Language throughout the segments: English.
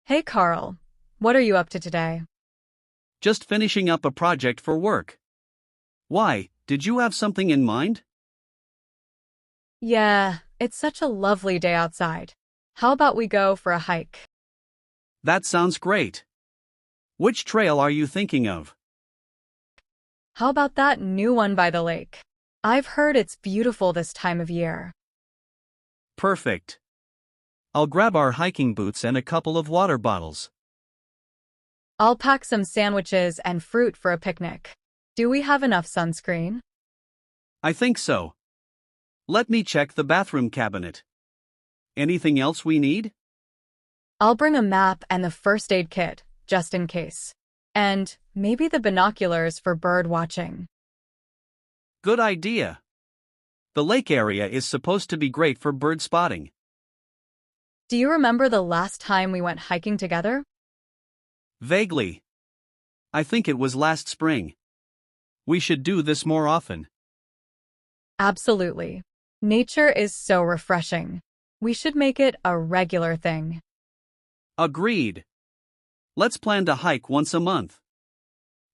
Hey Carl, what are you up to today? Just finishing up a project for work. Why, did you have something in mind? Yeah, it's such a lovely day outside. How about we go for a hike? That sounds great. Which trail are you thinking of? How about that new one by the lake? I've heard it's beautiful this time of year. Perfect. I'll grab our hiking boots and a couple of water bottles. I'll pack some sandwiches and fruit for a picnic. Do we have enough sunscreen? I think so. Let me check the bathroom cabinet. Anything else we need? I'll bring a map and the first aid kit, just in case. And maybe the binoculars for bird watching. Good idea. The lake area is supposed to be great for bird spotting. Do you remember the last time we went hiking together? Vaguely. I think it was last spring. We should do this more often. Absolutely. Nature is so refreshing. We should make it a regular thing. Agreed. Let's plan to hike once a month.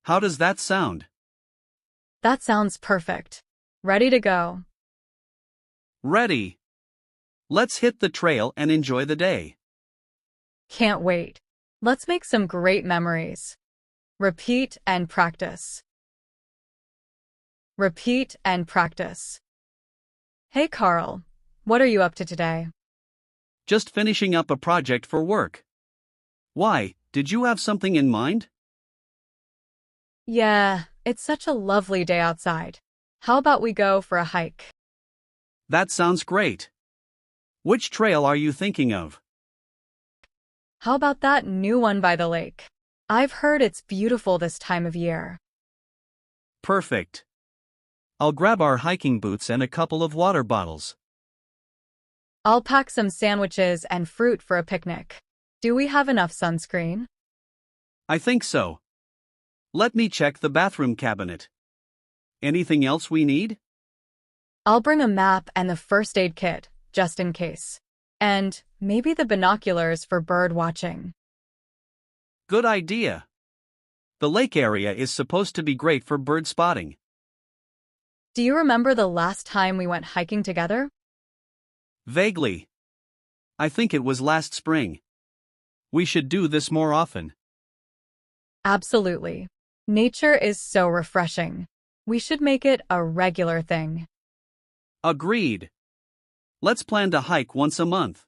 How does that sound? That sounds perfect. Ready to go. Ready. Let's hit the trail and enjoy the day. Can't wait. Let's make some great memories. Repeat and practice. Repeat and practice. Hey Carl, what are you up to today? Just finishing up a project for work. Why, did you have something in mind? Yeah, it's such a lovely day outside. How about we go for a hike? That sounds great. Which trail are you thinking of? How about that new one by the lake? I've heard it's beautiful this time of year. Perfect. I'll grab our hiking boots and a couple of water bottles. I'll pack some sandwiches and fruit for a picnic. Do we have enough sunscreen? I think so. Let me check the bathroom cabinet. Anything else we need? I'll bring a map and the first aid kit, just in case. And maybe the binoculars for bird watching. Good idea. The lake area is supposed to be great for bird spotting. Do you remember the last time we went hiking together? Vaguely. I think it was last spring. We should do this more often. Absolutely. Nature is so refreshing. We should make it a regular thing. Agreed. Let's plan to hike once a month.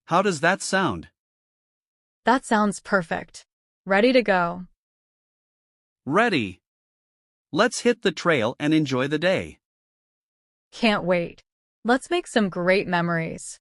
How does that sound? That sounds perfect. Ready to go. Ready. Let's hit the trail and enjoy the day. Can't wait. Let's make some great memories.